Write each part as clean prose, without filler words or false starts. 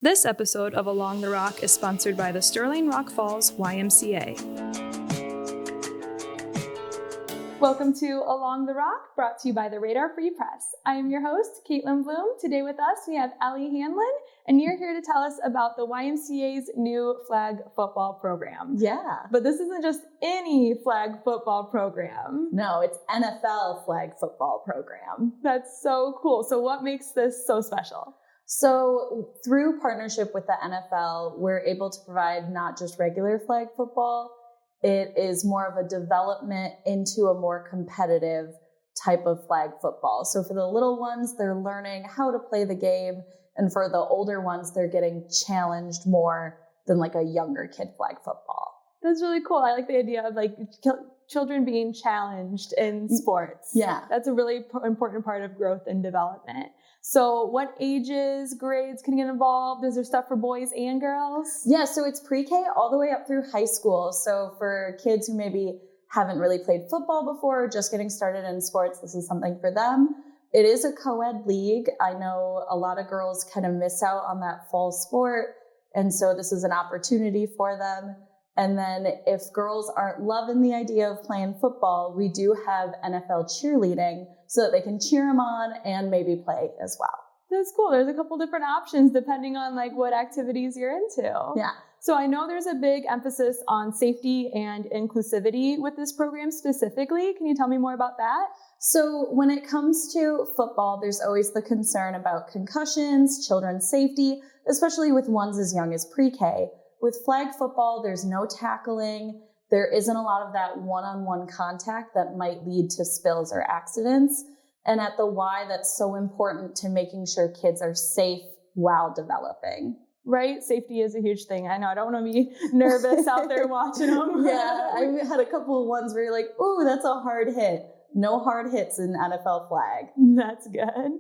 This episode of Along the Rock is sponsored by the Sterling Rock Falls YMCA. Welcome to Along the Rock, brought to you by the Radar Free Press. I am your host, Kaitlyn Blum. Today with us, we have Ellie Hanlon, and you're here to tell us about the YMCA's new flag football program. Yeah. But this isn't just any flag football program. No, it's NFL flag football program. That's so cool. So what makes this so special? So through partnership with the NFL, we're able to provide not just regular flag football. It is more of a development into a more competitive type of flag football. So for the little ones, they're learning how to play the game. And for the older ones, they're getting challenged more than like a younger kid flag football. That's really cool. I like the idea of like children being challenged in sports. Yeah. That's a really important part of growth and development. So what ages, grades can get involved? Is there stuff for boys and girls? Yeah, so it's pre-K all the way up through high school. So for kids who maybe haven't really played football before, or just getting started in sports, this is something for them. It is a co-ed league. I know a lot of girls kind of miss out on that fall sport. And so this is an opportunity for them. And then if girls aren't loving the idea of playing football, we do have NFL cheerleading so that they can cheer them on and maybe play as well. That's cool. There's a couple different options depending on like what activities you're into. Yeah. So I know there's a big emphasis on safety and inclusivity with this program specifically. Can you tell me more about that? So when it comes to football, there's always the concern about concussions, children's safety, especially with ones as young as pre-K. With flag football, there's no tackling. There isn't a lot of that one-on-one contact that might lead to spills or accidents. And at the Y, that's so important to making sure kids are safe while developing. Right? Safety is a huge thing. I know. I don't want to be nervous out there watching them. Yeah, I had a couple of ones where you're like, ooh, that's a hard hit. No hard hits in NFL flag. That's good.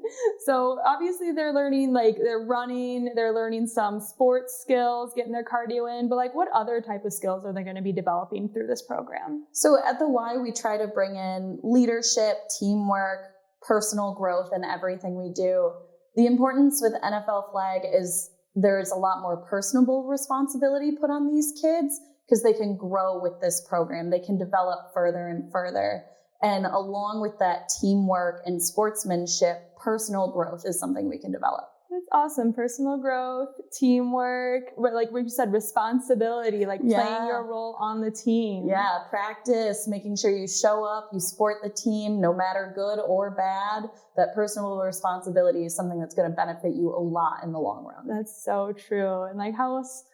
So obviously they're learning, like they're running, they're learning some sports skills, getting their cardio in, but like what other type of skills are they going to be developing through this program? So at the Y, we try to bring in leadership, teamwork, personal growth in everything we do. The importance with NFL flag is there's a lot more personable responsibility put on these kids because they can grow with this program. They can develop further and further. And along with that teamwork and sportsmanship, personal growth is something we can develop. That's awesome. Personal growth, teamwork, like what you said, responsibility, like playing your role on the team. Yeah, practice, making sure you show up, you support the team, no matter good or bad. That personal responsibility is something that's going to benefit you a lot in the long run. That's so true. And like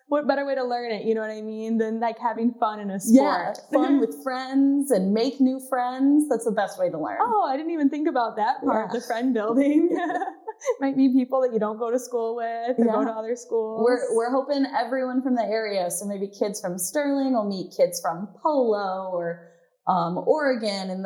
what better way to learn it, you know what I mean, than like having fun in a sport. Yeah, fun with friends and make new friends. That's the best way to learn. Oh, I didn't even think about that part, the friend building. Might be people that you don't go to school with or go to other schools. We're hoping everyone from the area. So maybe kids from Sterling will meet kids from Polo or Oregon, and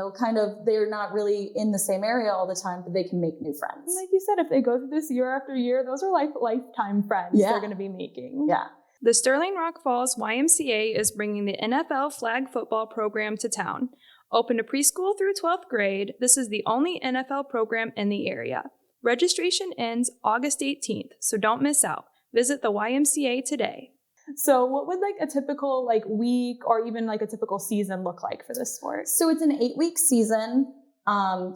they're not really in the same area all the time, but they can make new friends. And like you said, if they go through this year after year, those are lifetime friends they're going to be making. Yeah. The Sterling Rock Falls YMCA is bringing the NFL flag football program to town. Open to preschool through 12th grade, this is the only NFL program in the area. Registration ends August 18th, so don't miss out. Visit the YMCA today. So what would like a typical week or even like a typical season look like for this sport? So it's an 8-week season.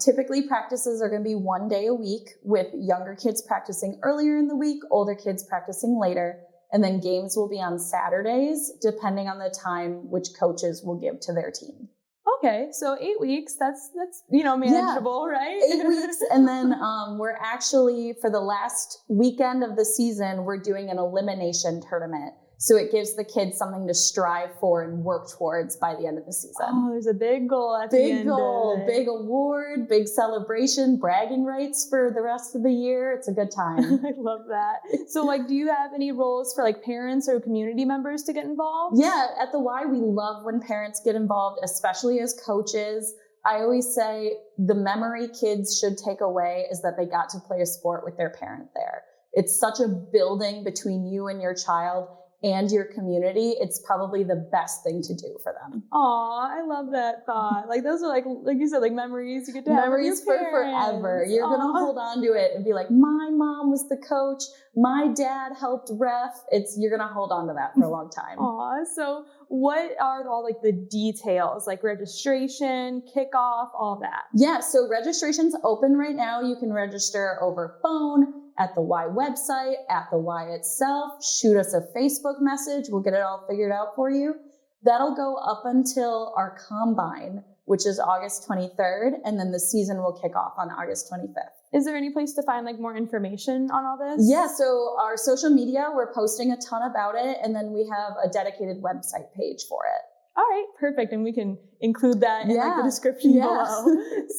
Typically practices are going to be 1 day a week with younger kids practicing earlier in the week, older kids practicing later. And then games will be on Saturdays, depending on the time which coaches will give to their team. Okay, so 8 weeks, that's manageable, right? 8 weeks. And then we're actually, for the last weekend of the season, we're doing an elimination tournament. So it gives the kids something to strive for and work towards by the end of the season. Oh, there's a big goal at the end. Big goal, big award, big celebration, bragging rights for the rest of the year. It's a good time. I love that. So do you have any roles for parents or community members to get involved? Yeah, at the Y, we love when parents get involved, especially as coaches. I always say the memory kids should take away is that they got to play a sport with their parent there. It's such a building between you and your child. and your community, it's probably the best thing to do for them. Aw, I love that thought. Like those are like you said, like memories you get to have Memories with your for parents. forever. You're going to hold on to it and be like, my mom was the coach. My dad helped ref. You're going to hold on to that for a long time. Aw, so what are all like the details, like registration, kickoff, all that? Yeah, so registration's open right now. You can register over phone, at the Y website, at the Y itself. Shoot us a Facebook message. We'll get it all figured out for you. That'll go up until our combine, which is August 23rd, and then the season will kick off on August 25th. Is there any place to find like more information on all this? Yeah, so our social media, we're posting a ton about it, and then we have a dedicated website page for it. All right, perfect. And we can include that in like the description below.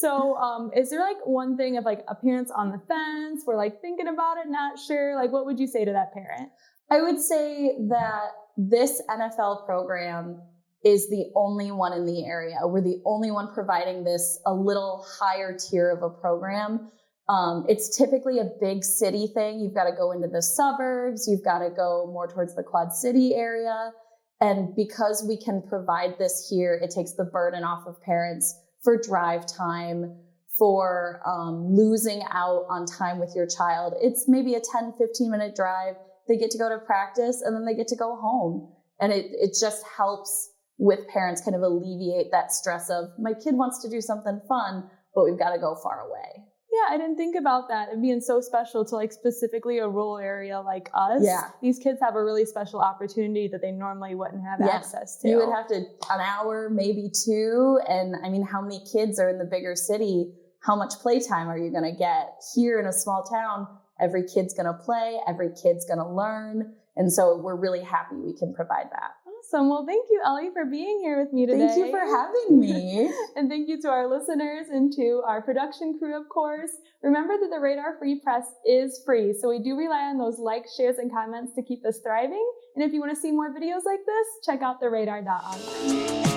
So is there like one thing of like a parent's on the fence, we're like thinking about it, not sure, like what would you say to that parent? I would say that this NFL program is the only one in the area. We're the only one providing this a little higher tier of a program. It's typically a big city thing. You've got to go into the suburbs. You've got to go more towards the Quad City area. And because we can provide this here, it takes the burden off of parents for drive time, for losing out on time with your child. It's maybe a 10, 15-minute drive. They get to go to practice and then they get to go home. And it just helps with parents kind of alleviate that stress of, my kid wants to do something fun, but we've got to go far away. Yeah, I didn't think about that. It being so special to like specifically a rural area like us. Yeah. These kids have a really special opportunity that they normally wouldn't have access to. You would have to an hour, maybe 2. And I mean, how many kids are in the bigger city? How much playtime are you going to get? Here in a small town, every kid's going to play, every kid's going to learn. And so we're really happy we can provide that. Awesome. Well, thank you, Ellie, for being here with me today. Thank you for having me. And thank you to our listeners and to our production crew, of course. Remember that the Radar Free Press is free, so we do rely on those likes, shares, and comments to keep us thriving. And if you want to see more videos like this, check out theradar.online.